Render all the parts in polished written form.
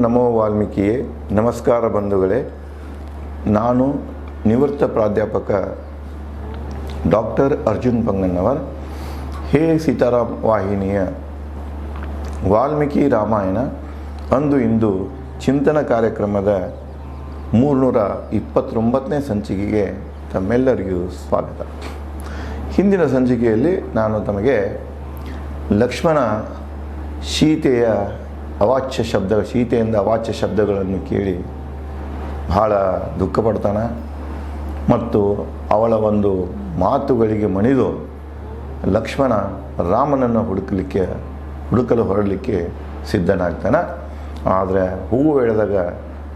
ನಮೋ ವಾಲ್ಮೀಕಿಯೇ. ನಮಸ್ಕಾರ ಬಂಧುಗಳೇ. ನಾನು ನಿವೃತ್ತ ಪ್ರಾಧ್ಯಾಪಕ ಡಾಕ್ಟರ್ ಅರ್ಜುನ್ ಪಂಗನ್ನವರ್. ಹೇ ಸೀತಾರಾಮ್ ವಾಹಿನಿಯ ವಾಲ್ಮೀಕಿ ರಾಮಾಯಣ ಅಂದು ಇಂದು ಚಿಂತನ ಕಾರ್ಯಕ್ರಮದ 329ನೇ ಸಂಚಿಕೆಗೆ ತಮ್ಮೆಲ್ಲರಿಗೂ ಸ್ವಾಗತ. ಹಿಂದಿನ ಸಂಚಿಕೆಯಲ್ಲಿ ನಾನು ತಮಗೆ ಲಕ್ಷ್ಮಣ ಸೀತೆಯಿಂದ ಅವಾಚ್ಯ ಶಬ್ದಗಳನ್ನು ಕೇಳಿ ಬಹಳ ದುಃಖ ಪಡ್ತಾನೆ ಮತ್ತು ಅವಳ ಒಂದು ಮಾತುಗಳಿಗೆ ಮಣಿದು ಲಕ್ಷ್ಮಣ ರಾಮನನ್ನು ಹುಡುಕಲು ಹೊರಡಲಿಕ್ಕೆ ಸಿದ್ಧನಾಗ್ತಾನೆ. ಆದರೆ ಹೂವು ಎಳೆದಾಗ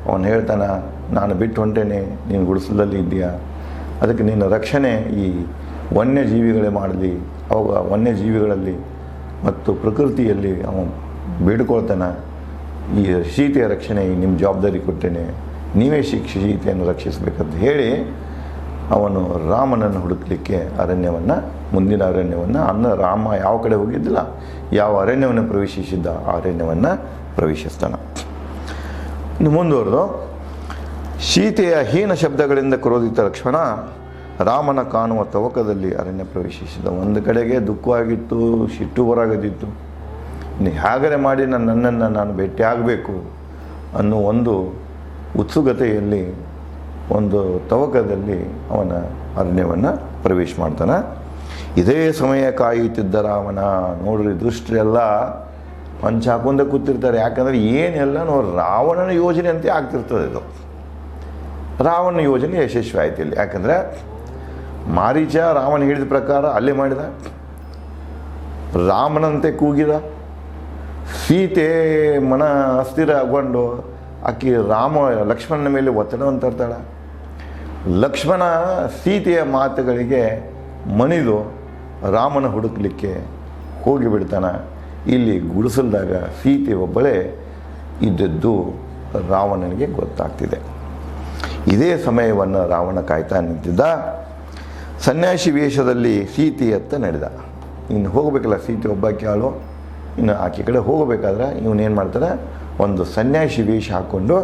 ಅವನು ಹೇಳ್ತಾನೆ, ನಾನು ಬಿಟ್ಟು ಹೊಂಟೇನೆ, ನೀನು ಗುಡಿಸಲಲ್ಲಿ ಇದೆಯಾ, ಅದಕ್ಕೆ ನಿನ್ನ ರಕ್ಷಣೆ ಈ ವನ್ಯಜೀವಿಗಳೇ ಮಾಡಲಿ, ಅವಾಗ ವನ್ಯಜೀವಿಗಳಲ್ಲಿ ಮತ್ತು ಪ್ರಕೃತಿಯಲ್ಲಿ ಅವನು ಬೇಡಿಕೊಳ್ತಾನೆ. ಈ ಸೀತೆಯ ರಕ್ಷಣೆ ನಿಮ್ಮ ಜವಾಬ್ದಾರಿ ಕೊಟ್ಟೇನೆ, ನೀವೇ ಸೀತೆಯನ್ನು ರಕ್ಷಿಸಬೇಕಂತ ಹೇಳಿ ಅವನು ರಾಮನನ್ನು ಹುಡುಕಲಿಕ್ಕೆ ಮುಂದಿನ ಅರಣ್ಯವನ್ನು ರಾಮ ಯಾವ ಕಡೆ ಹೋಗಿದ್ದಿಲ್ಲ, ಯಾವ ಅರಣ್ಯವನ್ನು ಪ್ರವೇಶಿಸಿದ್ದ ಆ ಅರಣ್ಯವನ್ನು ಪ್ರವೇಶಿಸ್ತಾನೆ. ಇನ್ನು ಮುಂದುವರೆದು, ಸೀತೆಯ ಹೀನ ಶಬ್ದಗಳಿಂದ ಕ್ರೋಧಿತ ಲಕ್ಷ್ಮಣ ರಾಮನ ಕಾಣುವ ತವಕದಲ್ಲಿ ಅರಣ್ಯ ಪ್ರವೇಶಿಸಿದ. ಒಂದು ಕಡೆಗೆ ದುಃಖವಾಗಿತ್ತು, ಸಿಟ್ಟು ಹೊರಗದಿತ್ತು, ಹೇಗರೆ ಮಾಡಿ ನನ್ನನ್ನು ನಾನು ಭೇಟಿಯಾಗಬೇಕು ಅನ್ನೋ ಒಂದು ಉತ್ಸುಕತೆಯಲ್ಲಿ ಒಂದು ತವಕದಲ್ಲಿ ಅವನ ಅರಣ್ಯವನ್ನು ಪ್ರವೇಶ ಮಾಡ್ತಾನೆ. ಇದೇ ಸಮಯ ಕಾಯುತ್ತಿದ್ದ ರಾವಣ. ನೋಡ್ರಿ, ದುಷ್ಟರೆಲ್ಲ ಪಂಚ ಹಾಕೊಂಡೇ ಕೂತಿರ್ತಾರೆ. ಯಾಕಂದರೆ ಏನೆಲ್ಲ ರಾವಣನ ಯೋಜನೆ ಅಂತ ಆಗ್ತಿರ್ತದೆ. ಇದು ರಾವಣನ ಯೋಜನೆ ಯಶಸ್ವಿ ಆಯ್ತು ಇಲ್ಲಿ. ಯಾಕಂದರೆ ಮಾರೀಚ ರಾವಣ ಹೇಳಿದ ಪ್ರಕಾರ ಅಲ್ಲೇ ಮಾಡಿದ, ರಾಮನಂತೆ ಕೂಗಿದ. ಸೀತೆ ಮನ ಅಸ್ಥಿರಗೊಂಡು ಆಕೆ ಲಕ್ಷ್ಮಣನ ಮೇಲೆ ಒತ್ತಡವನ್ನು ತರ್ತಾಳೆ. ಲಕ್ಷ್ಮಣ ಸೀತೆಯ ಮಾತುಗಳಿಗೆ ಮಣಿದು ರಾಮನ ಹುಡುಕಲಿಕ್ಕೆ ಹೋಗಿಬಿಡ್ತಾನೆ. ಇಲ್ಲಿ ಗುಡಿಸಲ್ದಾಗ ಸೀತೆ ಒಬ್ಬಳೇ ಇದ್ದದ್ದು ರಾವಣನಿಗೆ ಗೊತ್ತಾಗ್ತಿದೆ. ಇದೇ ಸಮಯವನ್ನು ರಾವಣ ಕಾಯ್ತಾ ನಿಂತಿದ್ದ. ಸನ್ಯಾಸಿ ವೇಷದಲ್ಲಿ ಸೀತೆಯತ್ತ ನಡೆದ. ಇನ್ನು ಹೋಗಬೇಕಲ್ಲ, ಸೀತೆ ಒಬ್ಬಾಕಿ ಆಳು, ಇನ್ನು ಆಕೆ ಕಡೆ ಹೋಗಬೇಕಾದ್ರೆ ಇವನೇನು ಮಾಡ್ತಾನೆ, ಒಂದು ಸನ್ಯಾಸಿ ವೇಷ ಹಾಕ್ಕೊಂಡು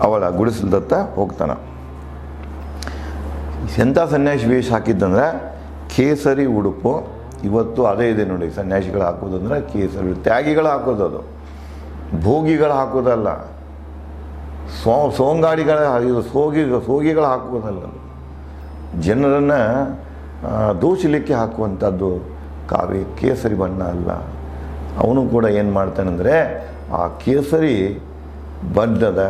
ಅವಳ ಗುಡಿಸಲ್ದತ್ತ ಹೋಗ್ತಾನೆ. ಎಂಥ ಸನ್ಯಾಸಿ ವೇಷ ಹಾಕಿದ್ದಂದ್ರೆ ಕೇಸರಿ ಉಡುಪು. ಇವತ್ತು ಅದೇ ಇದೆ ನೋಡಿ, ಸನ್ಯಾಸಿಗಳು ಹಾಕೋದಂದ್ರೆ ಕೇಸರಿ, ತ್ಯಾಗಿಗಳು ಹಾಕೋದು, ಅದು ಭೋಗಿಗಳು ಹಾಕೋದಲ್ಲ, ಸೋಗಿಗಳು ಹಾಕುವುದಲ್ಲ, ಜನರನ್ನು ದೋಷಲಿಕ್ಕೆ ಹಾಕುವಂಥದ್ದು ಕೇಸರಿ ಬಣ್ಣ ಅಲ್ಲ. ಅವನು ಕೂಡ ಏನು ಮಾಡ್ತಾನೆಂದರೆ ಆ ಕೇಸರಿ ಬಣ್ಣದ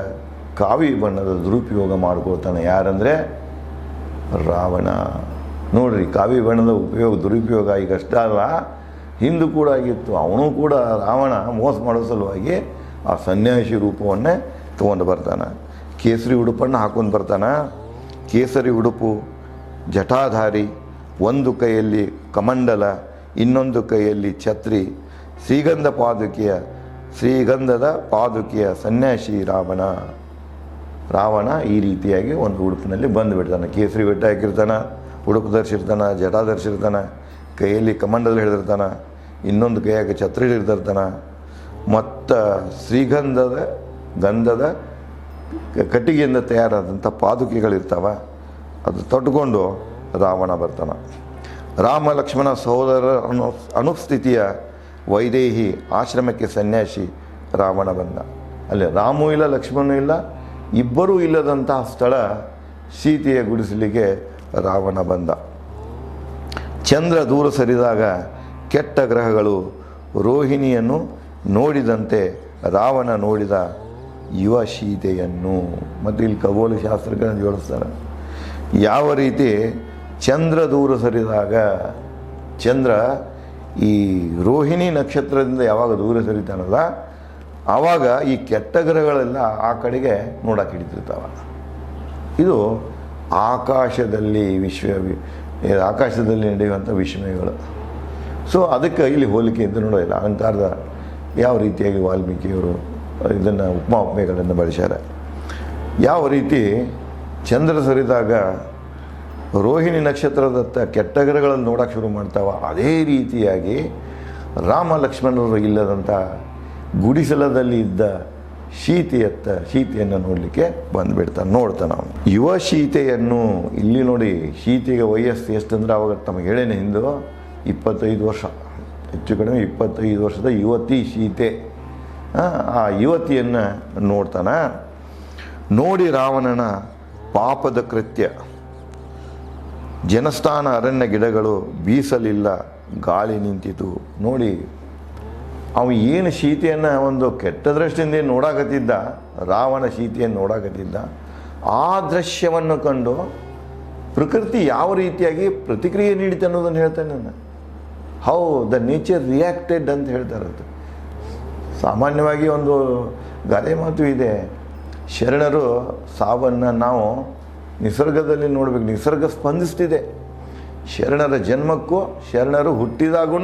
ಕಾವಿ ಬಣ್ಣದ ದುರುಪಯೋಗ ಮಾಡ್ಕೊಳ್ತಾನೆ. ಯಾರಂದರೆ ರಾವಣ. ನೋಡ್ರಿ, ಕಾವಿ ಬಣ್ಣದ ದುರುಪಯೋಗ ಈಗ ಅಷ್ಟೇ ಅಲ್ಲ, ಹಿಂದೂ ಕೂಡ ಆಗಿತ್ತು. ಅವನು ಕೂಡ ರಾವಣ ಮೋಸ ಮಾಡೋ ಸಲುವಾಗಿ ಆ ಸನ್ಯಾಸಿ ರೂಪವನ್ನೇ ತೊಗೊಂಡು ಬರ್ತಾನೆ. ಕೇಸರಿ ಉಡುಪನ್ನು ಹಾಕೊಂಡು ಬರ್ತಾನೆ. ಕೇಸರಿ ಉಡುಪು, ಜಟಾಧಾರಿ, ಒಂದು ಕೈಯಲ್ಲಿ ಕಮಂಡಲ, ಇನ್ನೊಂದು ಕೈಯಲ್ಲಿ ಛತ್ರಿ, ಶ್ರೀಗಂಧದ ಪಾದುಕೆಯ ಸನ್ಯಾಸಿ ರಾವಣ ಈ ರೀತಿಯಾಗಿ ಒಂದು ಉಡುಪಿನಲ್ಲಿ ಬಂದು ಬಿಡ್ತಾನೆ. ಕೇಸರಿ ಬೆಟ್ಟ ಹಾಕಿರ್ತಾನೆ, ಉಡುಪು ಧರಿಸಿರ್ತಾನೆ, ಜಟ ಧರಿಸಿರ್ತಾನೆ, ಕೈಯಲ್ಲಿ ಕಮಂಡಲ ಹಿಡಿದಿರ್ತಾನೆ, ಇನ್ನೊಂದು ಕೈಯಾಗಿ ಛತ್ರಿ ಹಿಡಿದಿರ್ತಾನೆ, ಮತ್ತು ಗಂಧದ ಕಟ್ಟಿಗೆಯಿಂದ ತಯಾರಾದಂಥ ಪಾದುಕೆಗಳಿರ್ತಾವ, ಅದು ತೊಟ್ಕೊಂಡು ರಾವಣ ಬರ್ತಾನೆ. ರಾಮ ಲಕ್ಷ್ಮಣ ಸಹೋದರ ಅನುಸ್ಥಿತಿಯ ವೈದೇಹಿ ಆಶ್ರಮಕ್ಕೆ ಸನ್ಯಾಸಿ ರಾವಣ ಬಂದ. ಅಲ್ಲಿ ರಾಮೂ ಇಲ್ಲ, ಲಕ್ಷ್ಮಣೂ ಇಲ್ಲ, ಇಬ್ಬರೂ ಇಲ್ಲದಂತಹ ಸ್ಥಳ ಸೀತೆಯ ಗುಡಿಸಲಿಗೆ ರಾವಣ ಬಂದ. ಚಂದ್ರ ದೂರ ಸರಿದಾಗ ಕೆಟ್ಟ ಗ್ರಹಗಳು ರೋಹಿಣಿಯನ್ನು ನೋಡಿದಂತೆ ರಾವಣ ನೋಡಿದ ಯುವ ಸೀತೆಯನ್ನು. ಮತ್ತು ಇಲ್ಲಿ ಖಗೋಳ ಶಾಸ್ತ್ರಗಳನ್ನು ಜೋಡಿಸ್ತಾರೆ. ಯಾವ ರೀತಿ ಚಂದ್ರ ದೂರ ಸರಿದಾಗ, ಚಂದ್ರ ಈ ರೋಹಿಣಿ ನಕ್ಷತ್ರದಿಂದ ಯಾವಾಗ ದೂರ ಸರಿತಾನಲ್ಲ, ಆವಾಗ ಈ ಕೆಟ್ಟ ಗ್ರಹಗಳೆಲ್ಲ ಆ ಕಡೆಗೆ ನೋಡಕ್ಕೆ ಹಿಡಿತಿರ್ತಾವ. ಇದು ಆಕಾಶದಲ್ಲಿ ನಡೆಯುವಂಥ ವಿಸ್ಮಯಗಳು. ಸೊ ಅದಕ್ಕೆ ಇಲ್ಲಿ ಹೋಲಿಕೆ ಅಂತ ನೋಡೋದಿಲ್ಲ. ಅಲಂಕಾರದ ಯಾವ ರೀತಿಯಾಗಿ ವಾಲ್ಮೀಕಿಯವರು ಇದನ್ನು ಉಪಮೆಗಳನ್ನು ಬಳಸ್ಯಾರ. ಯಾವ ರೀತಿ ಚಂದ್ರ ಸರಿದಾಗ ರೋಹಿಣಿ ನಕ್ಷತ್ರದತ್ತ ಕೆಟ್ಟ ಗ್ರಹಗಳನ್ನು ನೋಡೋಕ್ಕೆ ಶುರು ಮಾಡ್ತಾವ, ಅದೇ ರೀತಿಯಾಗಿ ರಾಮ ಲಕ್ಷ್ಮಣರು ಇಲ್ಲದಂಥ ಗುಡಿಸಲದಲ್ಲಿ ಇದ್ದ ಸೀತೆಯನ್ನು ನೋಡಲಿಕ್ಕೆ ನೋಡ್ತಾನೆ ಅವನು. ಯುವ ಸೀತೆಯನ್ನು ಇಲ್ಲಿ ನೋಡಿ, ಸೀತೆಗೆ ವಯಸ್ಸು ಎಷ್ಟಂದ್ರೆ ಅವಾಗ ತಮಗೆ ಹೇಳೇನೆ ಹಿಂದೆ 25 ವರ್ಷ, ಹೆಚ್ಚು ಕಡಿಮೆ 25 ವರ್ಷದ ಯುವತಿ ಸೀತೆ. ಆ ಯುವತಿಯನ್ನು ನೋಡ್ತಾನೆ. ನೋಡಿ ರಾವಣನ ಪಾಪದ ಕೃತ್ಯ, ಜನಸ್ಥಾನ ಅರಣ್ಯ ಗಿಡಗಳು ಬೀಸಲಿಲ್ಲ, ಗಾಳಿ ನಿಂತಿತು. ನೋಡಿ ಅವ ಏನು ಸೀತೆಯನ್ನು ಒಂದು ಕೆಟ್ಟ ದೃಷ್ಟಿಯಿಂದ ನೋಡಾಕತ್ತಿದ್ದ, ರಾವಣ ಸೀತೆಯನ್ನು ನೋಡಾಕತ್ತಿದ್ದ, ಆ ದೃಶ್ಯವನ್ನು ಕಂಡು ಪ್ರಕೃತಿ ಯಾವ ರೀತಿಯಾಗಿ ಪ್ರತಿಕ್ರಿಯೆ ನೀಡಿತು ಅನ್ನೋದನ್ನು ಹೇಳ್ತಾನೆ ನಾನು. ಹೌ ದ ನೇಚರ್ ರಿಯಾಕ್ಟೆಡ್ ಅಂತ ಹೇಳ್ತಾರೆ. ಅದು ಸಾಮಾನ್ಯವಾಗಿ ಒಂದು ಗಾದೆ ಮಾತು ಇದೆ, ಶರಣರು ಸಾವನ್ನು ನಾವು ನಿಸರ್ಗದಲ್ಲಿ ನೋಡಬೇಕು. ನಿಸರ್ಗ ಸ್ಪಂದಿಸ್ತಿದೆ. ಶರಣರ ಜನ್ಮಕ್ಕೂ ಶರಣರು ಹುಟ್ಟಿದಾಗೂ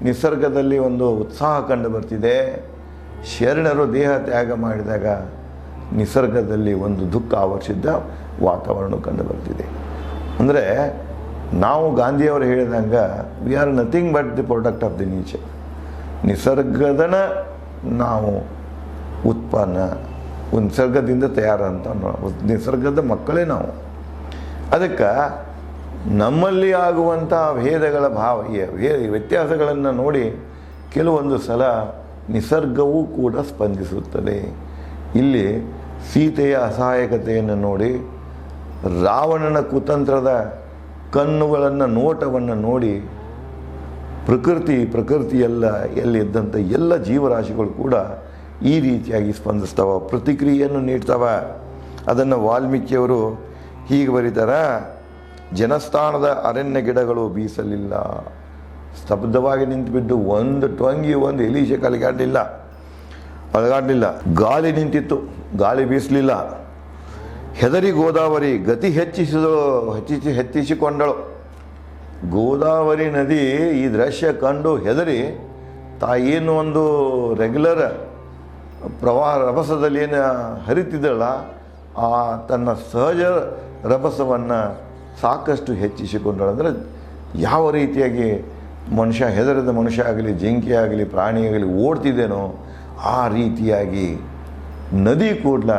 ನಿಸರ್ಗದಲ್ಲಿ ಒಂದು ಉತ್ಸಾಹ ಕಂಡು ಬರ್ತಿದೆ. ಶರಣರು ದೇಹ ತ್ಯಾಗ ಮಾಡಿದಾಗ ನಿಸರ್ಗದಲ್ಲಿ ಒಂದು ದುಃಖ ಆವರಿಸಿದ್ದ ವಾತಾವರಣ ಕಂಡು ಬರ್ತಿದೆ. ಅಂದರೆ ನಾವು ಗಾಂಧಿಯವರು ಹೇಳಿದಂಗೆ we are nothing but the product of the nature. ನಿಸರ್ಗದನ ನಾವು ಉತ್ಪನ್ನ, ನಿಸರ್ಗದಿಂದ ತಯಾರಂತ ನಿಸರ್ಗದ ಮಕ್ಕಳೇ ನಾವು. ಅದಕ್ಕೆ ನಮ್ಮಲ್ಲಿ ಆಗುವಂಥ ಭೇದಗಳ ವ್ಯತ್ಯಾಸಗಳನ್ನು ನೋಡಿ ಕೆಲವೊಂದು ಸಲ ನಿಸರ್ಗವೂ ಕೂಡ ಸ್ಪಂದಿಸುತ್ತದೆ. ಇಲ್ಲಿ ಸೀತೆಯ ಅಸಹಾಯಕತೆಯನ್ನು ನೋಡಿ, ರಾವಣನ ಕುತಂತ್ರದ ಕಣ್ಣುಗಳನ್ನು ನೋಟವನ್ನು ನೋಡಿ ಪ್ರಕೃತಿಯೆಲ್ಲ ಎಲ್ಲಿದ್ದಂಥ ಎಲ್ಲ ಜೀವರಾಶಿಗಳು ಕೂಡ ಈ ರೀತಿಯಾಗಿ ಸ್ಪಂದಿಸ್ತಾವ, ಪ್ರತಿಕ್ರಿಯೆಯನ್ನು ನೀಡ್ತಾವ. ಅದನ್ನು ವಾಲ್ಮೀಕಿಯವರು ಹೀಗೆ ಬರೀತಾರೆ, ಜನಸ್ಥಾನದ ಅರಣ್ಯ ಗಿಡಗಳು ಬೀಸಲಿಲ್ಲ, ಸ್ತಬ್ಧವಾಗಿ ನಿಂತುಬಿಟ್ಟು ಒಂದು ಟೊಂಗಿ ಒಂದು ಎಲೀಶೆ ಅಲಗಾಡಲಿಲ್ಲ. ಗಾಳಿ ನಿಂತಿತ್ತು, ಗಾಳಿ ಬೀಸಲಿಲ್ಲ. ಹೆದರಿ ಗೋದಾವರಿ ಗತಿ ಹೆಚ್ಚಿಸಿಕೊಂಡಳು. ಗೋದಾವರಿ ನದಿ ಈ ದೃಶ್ಯ ಕಂಡು ಹೆದರಿ ಏನು ಒಂದು ರೆಗ್ಯುಲರ್ ಪ್ರವಾಹ ರಭಸದಲ್ಲಿ ಏನು ಹರಿತಿದ್ದಳ, ಆ ತನ್ನ ಸಹಜ ರಭಸವನ್ನು ಸಾಕಷ್ಟು ಹೆಚ್ಚಿಸಿಕೊಂಡಳು. ಅಂದರೆ ಯಾವ ರೀತಿಯಾಗಿ ಹೆದರದ ಮನುಷ್ಯ ಆಗಲಿ, ಜಿಂಕೆ ಆಗಲಿ, ಪ್ರಾಣಿ ಆಗಲಿ ಓಡ್ತಿದ್ದೇನೋ ಆ ರೀತಿಯಾಗಿ ನದಿ ಕೂಡ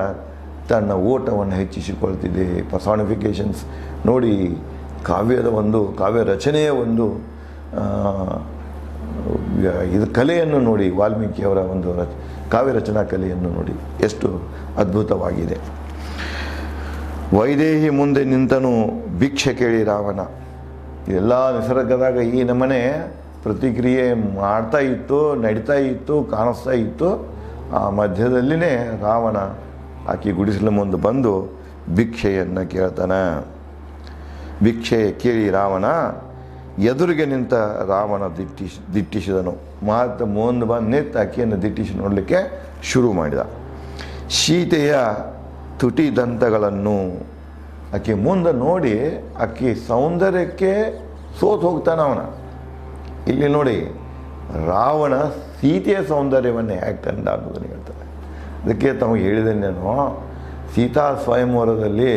ತನ್ನ ಓಟವನ್ನು ಹೆಚ್ಚಿಸಿಕೊಳ್ತಿದೆ. ಪರ್ಸಾನಿಫಿಕೇಶನ್ಸ್ ನೋಡಿ, ಕಾವ್ಯ ರಚನೆಯ ಒಂದು ಕಲೆಯನ್ನು ನೋಡಿ, ವಾಲ್ಮೀಕಿಯವರ ಒಂದು ಕಾವ್ಯ ರಚನಾ ಕಲೆಯನ್ನು ನೋಡಿ ಎಷ್ಟು ಅದ್ಭುತವಾಗಿದೆ. ವೈದೇಹಿ ಮುಂದೆ ನಿಂತನು ಭಿಕ್ಷೆ ಕೇಳಿ ರಾವಣ. ಎಲ್ಲ ನಿಸರ್ಗದಾಗ ಈ ನಮನೆ ಪ್ರತಿಕ್ರಿಯೆ ಮಾಡ್ತಾ ಇತ್ತು, ನಡೀತಾ ಇತ್ತು, ಕಾಣಿಸ್ತಾ ಇತ್ತು. ಆ ಮಧ್ಯದಲ್ಲಿನೇ ರಾವಣ ಆಕೆ ಗುಡಿಸಲು ಮುಂದೆ ಬಂದು ಭಿಕ್ಷೆಯನ್ನು ಕೇಳ್ತಾನೆ. ಭಿಕ್ಷೆ ಕೇಳಿ ರಾವಣ ಎದುರಿಗೆ ನಿಂತ ರಾವಣ ದಿಟ್ಟಿಸಿದನು. ಮುಂದೆ ಬಂದು ನಿಂತು ಆಕೆಯನ್ನು ದಿಟ್ಟಿಸಿ ನೋಡಲಿಕ್ಕೆ ಶುರು ಮಾಡಿದ. ಸೀತೆಯ ತುಟಿ ದಂತಗಳನ್ನು ಆಕೆ ಮುಂದೆ ನೋಡಿ ಆಕೆ ಸೌಂದರ್ಯಕ್ಕೆ ಸೋತು ಹೋಗ್ತಾನೆ ಅವನ. ಇಲ್ಲಿ ನೋಡಿ, ರಾವಣ ಸೀತೆಯ ಸೌಂದರ್ಯವನ್ನು ಯಾಕೆ ಕಂಡ ಅನ್ನೋದನ್ನು ಹೇಳ್ತಾರೆ. ಅದಕ್ಕೆ ತಮಗೆ ಹೇಳಿದೆ ನಾನು, ಸೀತಾ ಸ್ವಯಂವರದಲ್ಲಿ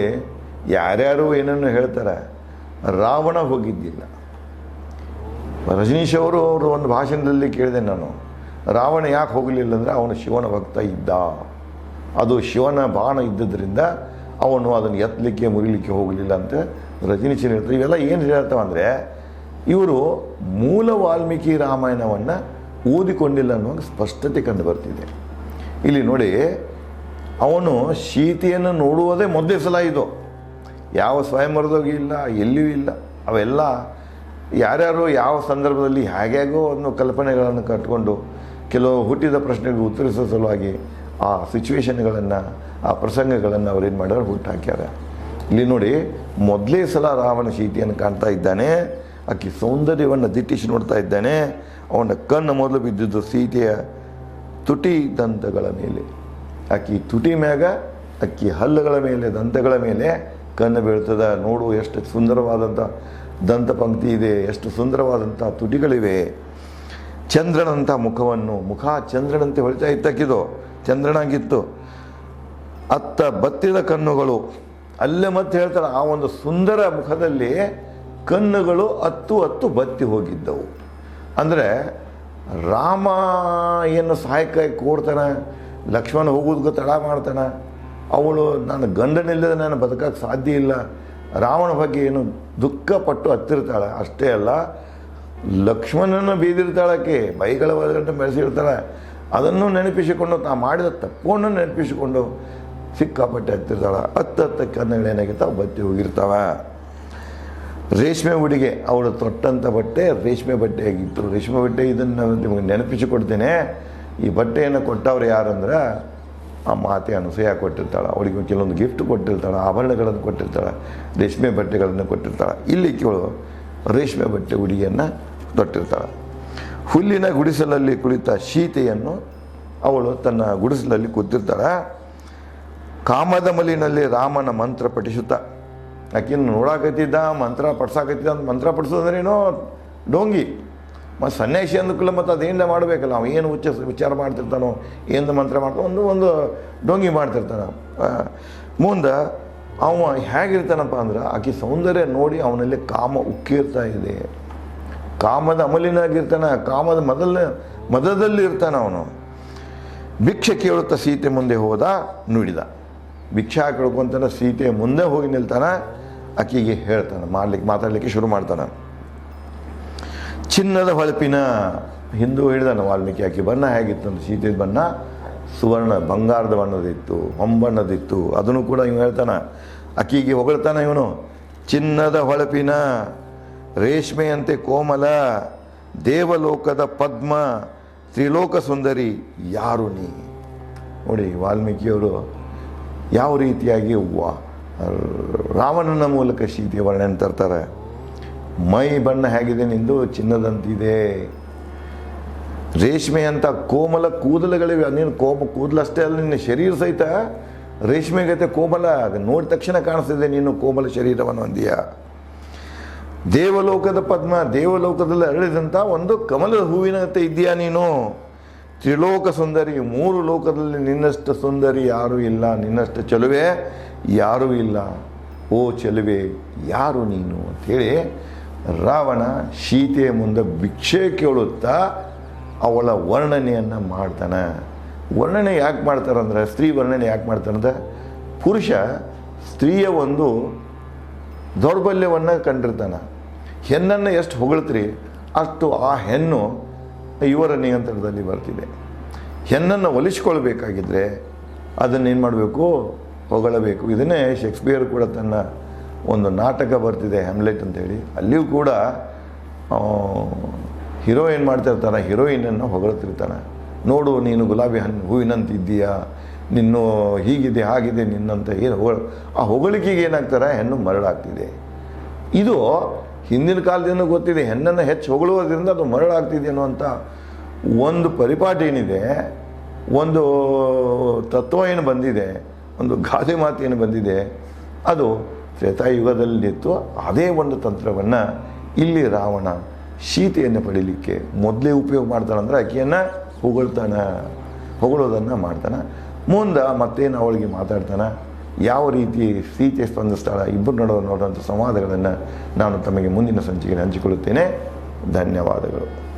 ಯಾರ್ಯಾರು ಏನನ್ನು ಹೇಳ್ತಾರೆ, ರಾವಣ ಹೋಗಿದ್ದಿಲ್ಲ. ರಜನೀಶ್ ಅವರು ಒಂದು ಭಾಷಣದಲ್ಲಿ ಕೇಳಿದೆ ನಾನು, ರಾವಣ ಯಾಕೆ ಹೋಗಲಿಲ್ಲ ಅಂದರೆ ಅವನು ಶಿವನ ಭಕ್ತ ಇದ್ದ, ಅದು ಶಿವನ ಬಾಣ ಇದ್ದದ್ರಿಂದ ಅವನು ಅದನ್ನು ಎತ್ತಲಿಕ್ಕೆ ಮುರಿಲಿಕ್ಕೆ ಹೋಗಲಿಲ್ಲ ಅಂತ ರಜನೀಶ್ ಹೇಳ್ತಾರೆ. ಇವೆಲ್ಲ ಏನು ಹೇಳ್ತಾವೆ ಅಂದರೆ, ಇವರು ಮೂಲ ವಾಲ್ಮೀಕಿ ರಾಮಾಯಣವನ್ನು ಓದಿಕೊಂಡಿಲ್ಲ ಅನ್ನುವಾಗ ಸ್ಪಷ್ಟತೆ ಕಂಡು ಬರ್ತಿದೆ. ಇಲ್ಲಿ ನೋಡಿ, ಅವನು ಸೀತೆಯನ್ನು ನೋಡುವುದೇ ಮೊದಲೇ ಸಲ ಇದು. ಯಾವ ಸ್ವಯಂವರದಾಗೂ ಇಲ್ಲ, ಎಲ್ಲಿಯೂ ಇಲ್ಲ. ಅವೆಲ್ಲ ಯಾರ್ಯಾರು ಯಾವ ಸಂದರ್ಭದಲ್ಲಿ ಹೇಗ್ಯಾಗೋ ಅನ್ನೋ ಕಲ್ಪನೆಗಳನ್ನು ಕಟ್ಕೊಂಡು ಕೆಲವು ಹುಟ್ಟಿದ ಪ್ರಶ್ನೆಗಳಿಗೆ ಉತ್ತರಿಸೋ ಸಲುವಾಗಿ ಆ ಸಿಚುವೇಶನ್ಗಳನ್ನು, ಆ ಪ್ರಸಂಗಗಳನ್ನು ಅವ್ರೇನು ಮಾಡ್ಯಾರ, ಹುಟ್ಟಾಕ್ಯಾರ. ಇಲ್ಲಿ ನೋಡಿ, ಮೊದಲೇ ಸಲ ರಾವಣ ಸೀತೆಯನ್ನು ಕಾಣ್ತಾ ಇದ್ದಾನೆ. ಆಕೆ ಸೌಂದರ್ಯವನ್ನು ದಿಟ್ಟಿಸಿ ನೋಡ್ತಾ ಇದ್ದಾನೆ. ಅವನ ಕಣ್ಣು ಮೊದಲು ಬಿದ್ದಿದ್ದು ಸೀತೆಯ ತುಟಿ ದಂತಗಳ ಮೇಲೆ. ಆಕೆ ತುಟಿ ಮ್ಯಾಗ, ಆಕೆ ಹಲ್ಲುಗಳ ಮೇಲೆ, ದಂತಗಳ ಮೇಲೆ ಕಣ್ಣು ಬೀಳ್ತದ. ನೋಡು, ಎಷ್ಟು ಸುಂದರವಾದಂಥ ದಂತ ಪಂಕ್ತಿ ಇದೆ, ಎಷ್ಟು ಸುಂದರವಾದಂಥ ತುಟಿಗಳಿವೆ. ಚಂದ್ರನಂಥ ಮುಖ ಚಂದ್ರನಂತೆ ಹೊಳಿತಾ ಇತ್ತಕ್ಕಿದು, ಚಂದ್ರನಾಗಿತ್ತು. ಅತ್ತ ಬತ್ತಿದ ಕಣ್ಣುಗಳು, ಅಲ್ಲೇ ಮತ್ತೆ ಹೇಳ್ತಾರೆ, ಆ ಒಂದು ಸುಂದರ ಮುಖದಲ್ಲಿ ಕಣ್ಣುಗಳು ಹತ್ತು ಬತ್ತಿ ಹೋಗಿದ್ದವು. ಅಂದರೆ ರಾಮ ಏನು ಸಹಾಯಕ್ಕಾಗಿ ಕೊಡ್ತಾನೆ, ಲಕ್ಷ್ಮಣ ಹೋಗೋದಕ್ಕೆ ತಡ ಮಾಡ್ತಾನೆ. ಅವಳು ನನ್ನ ಗಂಡನಿಲ್ಲದೆ ನಾನು ಬದುಕಕ್ಕೆ ಸಾಧ್ಯ ಇಲ್ಲ, ರಾವಣ ಬಗ್ಗೆ ಏನು ದುಃಖಪಟ್ಟು ಹತ್ತಿರ್ತಾಳೆ. ಅಷ್ಟೇ ಅಲ್ಲ, ಲಕ್ಷ್ಮಣನ ಬೀದಿರ್ತಾಳಕ್ಕೆ, ಬೈಗಳ ಒಳಗಡೆ ಬೆಳೆಸಿರ್ತಾಳೆ. ಅದನ್ನು ನೆನಪಿಸಿಕೊಂಡು ತಾ ಮಾಡಿದ ತಪ್ಪನ್ನು ನೆನಪಿಸಿಕೊಂಡು ಸಿಕ್ಕಾಪಟ್ಟೆ ಹತ್ತಿರ್ತಾಳೆ. ಹತ್ತ ಕನ್ನಗಳೇನಾಗಿರ್ತಾವ ಬತ್ತಿ ಹೋಗಿರ್ತಾವೆ. ರೇಷ್ಮೆ ಉಡುಗೆ, ಅವಳು ತೊಟ್ಟಂಥ ಬಟ್ಟೆ ರೇಷ್ಮೆ ಬಟ್ಟೆಯಾಗಿತ್ತು. ರೇಷ್ಮೆ ಬಟ್ಟೆ, ಇದನ್ನು ನಿಮಗೆ ನೆನಪಿಸಿಕೊಡ್ತೇನೆ. ಈ ಬಟ್ಟೆಯನ್ನು ಕೊಟ್ಟವ್ರು ಯಾರಂದ್ರೆ ಆ ಮಾತೆ ಅನಸೂಯ ಕೊಟ್ಟಿರ್ತಾಳೆ. ಅವಳಿಗೆ ಕೆಲವೊಂದು ಗಿಫ್ಟ್ ಕೊಟ್ಟಿರ್ತಾಳೆ, ಆಭರಣಗಳನ್ನು ಕೊಟ್ಟಿರ್ತಾಳೆ, ರೇಷ್ಮೆ ಬಟ್ಟೆಗಳನ್ನು ಕೊಟ್ಟಿರ್ತಾಳೆ. ಇಲ್ಲಿ ಕೇಳು, ರೇಷ್ಮೆ ಬಟ್ಟೆ ಉಡುಗೆಯನ್ನು ತೊಟ್ಟಿರ್ತಾಳೆ. ಹುಲ್ಲಿನ ಗುಡಿಸಲಲ್ಲಿ ಕುಳಿತ ಸೀತೆಯನ್ನು ಅವಳು ತನ್ನ ಗುಡಿಸಲಲ್ಲಿ ಕೂತಿರ್ತಾಳೆ. ಕಾಮದ ಮಲಿನಲ್ಲಿ ರಾಮನ ಮಂತ್ರ ಪಠಿಸುತ್ತಾ, ಆಕಿನ್ನು ನೋಡಾಕತ್ತಿದ್ದ, ಮಂತ್ರ ಪಡ್ಸಾಕತ್ತಿದ್ದ. ಅಂತ ಮಂತ್ರ ಪಡಿಸೋದ್ರೇನೋ ಡೋಂಗಿ, ಮತ್ತು ಸನ್ಯಾಸಿ ಅಂದಕ್ಕಲ್ಲ, ಮತ್ತು ಅದೇನು ಮಾಡಬೇಕಲ್ಲ, ಅವ ಏನು ವಿಚಾರ ಮಾಡ್ತಿರ್ತಾನೋ, ಏನು ಮಂತ್ರ ಮಾಡ್ತಾನೋ, ಒಂದು ಡೋಂಗಿ ಮಾಡ್ತಿರ್ತಾನೆ. ಮುಂದೆ ಅವ ಹೇಗಿರ್ತಾನಪ್ಪ ಅಂದ್ರೆ, ಆಕೆ ಸೌಂದರ್ಯ ನೋಡಿ ಅವನಲ್ಲಿ ಕಾಮ ಉಕ್ಕಿರ್ತಾ ಇದೆ. ಕಾಮದ ಅಮಲಿನಾಗಿರ್ತಾನೆ, ಕಾಮದ ಮದದಲ್ಲಿ ಇರ್ತಾನೆ ಅವನು. ಭಿಕ್ಷೆ ಕೇಳುತ್ತಾ ಸೀತೆ ಮುಂದೆ ಹೋದ, ನುಡಿದ. ಭಿಕ್ಷಾ ಕೇಳ್ಕೊಂತಾನೆ, ಸೀತೆ ಮುಂದೆ ಹೋಗಿ ನಿಲ್ತಾನೆ. ಆಕೆಗೆ ಹೇಳ್ತಾನೆ, ಮಾತಾಡಲಿಕ್ಕೆ ಶುರು ಮಾಡ್ತಾನೆ. ಚಿನ್ನದ ಹೊಳಪಿನ ಹಿಂದೂ ಹಿಡ್ದಾನೆ ವಾಲ್ಮೀಕಿ. ಆಕೆ ಬಣ್ಣ ಹೇಗಿತ್ತು ಅಂತ, ಸೀತೆ ಬಣ್ಣ ಸುವರ್ಣ ಬಂಗಾರದ ಬಣ್ಣದಿತ್ತು, ಹೊಂಬಣ್ಣದಿತ್ತು. ಅದನ್ನು ಕೂಡ ಇವ ಹೇಳ್ತಾನೆ. ಆಕೆಗೆ ಹೊಗಳ್ತಾನೆ ಇವನು. ಚಿನ್ನದ ಹೊಳಪಿನ ರೇಷ್ಮೆಯಂತೆ ಕೋಮಲ, ದೇವಲೋಕದ ಪದ್ಮ, ತ್ರಿಲೋಕ ಸುಂದರಿ ಯಾರು ನೀ. ನೋಡಿ, ವಾಲ್ಮೀಕಿಯವರು ಯಾವ ರೀತಿಯಾಗಿ ರಾವಣನ ಮೂಲಕ ಸೀತೆಯ ವರ್ಣನೆ ತರ್ತಾರೆ. ಮೈ ಬಣ್ಣ ಹೇಗಿದೆ ನಿಂದು, ಚಿನ್ನದಂತಿದೆ. ರೇಷ್ಮೆ ಅಂತ ಕೋಮಲ ಕೂದಲುಗಳಿವೆ. ನೀನು ಕೂದಲಷ್ಟೇ ಅಲ್ಲ, ನಿನ್ನ ಶರೀರ ಸಹಿತ ರೇಷ್ಮೆಗತೆ ಕೋಮಲ. ನೋಡಿದ ತಕ್ಷಣ ಕಾಣಿಸ್ತಿದೆ ನೀನು ಕೋಮಲ ಶರೀರವನ್ನು ಹೊಂದಿಯ. ದೇವಲೋಕದ ಪದ್ಮ, ದೇವಲೋಕದಲ್ಲಿ ಅರಳಿದಂಥ ಒಂದು ಕಮಲದ ಹೂವಿನಂತೆ ಇದೆಯಾ ನೀನು. ತ್ರಿಲೋಕ ಸುಂದರಿ, 3 ಲೋಕದಲ್ಲಿ ನಿನ್ನಷ್ಟು ಸುಂದರಿ ಯಾರೂ ಇಲ್ಲ, ನಿನ್ನಷ್ಟು ಚೆಲುವೆ ಯಾರೂ ಇಲ್ಲ. ಓ ಚೆಲುವೆ, ಯಾರು ನೀನು ಅಂಥೇಳಿ ರಾವಣ ಸೀತೆಯ ಮುಂದೆ ಭಿಕ್ಷೆ ಕೇಳುತ್ತಾ ಅವಳ ವರ್ಣನೆಯನ್ನು ಮಾಡ್ತಾನೆ. ವರ್ಣನೆ ಯಾಕೆ ಮಾಡ್ತಾರಂದ್ರೆ, ಸ್ತ್ರೀ ವರ್ಣನೆ ಯಾಕೆ ಮಾಡ್ತಾರಂದ್ರೆ, ಪುರುಷ ಸ್ತ್ರೀಯ ಒಂದು ದೌರ್ಬಲ್ಯವನ್ನು ಕಂಡಿರ್ತಾನೆ. ಹೆಣ್ಣನ್ನು ಎಷ್ಟು ಹೊಗಳ್ತೀರಿ ಅಷ್ಟು ಆ ಹೆಣ್ಣು ಇವರ ನಿಯಂತ್ರಣದಲ್ಲಿ ಬರ್ತಿದೆ. ಹೆಣ್ಣನ್ನು ಒಲಿಸ್ಕೊಳ್ಬೇಕಾಗಿದ್ದರೆ ಅದನ್ನೇನು ಮಾಡಬೇಕು, ಹೊಗಳಬೇಕು. ಇದನ್ನೇ ಶೇಕ್ಸ್ಪಿಯರ್ ಕೂಡ ತನ್ನ ಒಂದು ನಾಟಕ ಬರ್ತಿದೆ ಹ್ಯಾಮ್ಲೆಟ್ ಅಂತೇಳಿ, ಅಲ್ಲಿಯೂ ಕೂಡ ಹೀರೋ ಏನು ಮಾಡ್ತಿರ್ತಾನೆ, ಹೀರೋಯಿನನ್ನು ಹೊಗಳ್ತಿರ್ತಾನೆ. ನೋಡು, ನೀನು ಗುಲಾಬಿ ಹೂವಿನಂತಿದ್ದೀಯಾ, ನಿನ್ನು ಹೀಗಿದೆ ಹಾಗಿದೆ ನಿನ್ನಂತ ಏನು ಆ ಹೊಗಳಿಕೆಗೆ ಏನಾಗ್ತಾರೆ, ಹೆಣ್ಣು ಮರಳಾಗ್ತಿದೆ. ಇದು ಹಿಂದಿನ ಕಾಲದಿಂದ ಗೊತ್ತಿದೆ. ಹೆಣ್ಣನ್ನು ಹೆಚ್ಚು ಹೊಗಳುವುದರಿಂದ ಅದು ಮರಳಾಗ್ತಿದೆ ಅನ್ನುವಂಥ ಒಂದು ಪರಿಪಾಠ ಏನಿದೆ, ಒಂದು ತತ್ವ ಏನು ಬಂದಿದೆ, ಒಂದು ಗಾದೆ ಮಾತು ಏನು ಬಂದಿದೆ, ಅದು ತ್ರೇತಾಯುಗದಲ್ಲಿತ್ತು. ಅದೇ ಒಂದು ತಂತ್ರವನ್ನು ಇಲ್ಲಿ ರಾವಣ ಸೀತೆಯನ್ನು ಪಡೀಲಿಕ್ಕೆ ಮೊದಲೇ ಉಪಯೋಗ ಮಾಡ್ತಾನಂದ್ರೆ ಆಕೆಯನ್ನು ಹೊಗಳೋದನ್ನು ಮಾಡ್ತಾನೆ. ಮುಂದೆ ಮತ್ತೇನು ಅವಳಿಗೆ ಮಾತಾಡ್ತಾನೆ, ಯಾವ ರೀತಿ ಸೀತೆ ಸ್ಪಂದಿಸ್ತಾಳೆ, ಇಬ್ಬರು ನೋಡುವಂಥ ಸಂವಾದಗಳನ್ನು ನಾನು ತಮಗೆ ಮುಂದಿನ ಸಂಚಿಕೆಯಲ್ಲಿ ಹಂಚಿಕೊಳ್ಳುತ್ತೇನೆ. ಧನ್ಯವಾದಗಳು.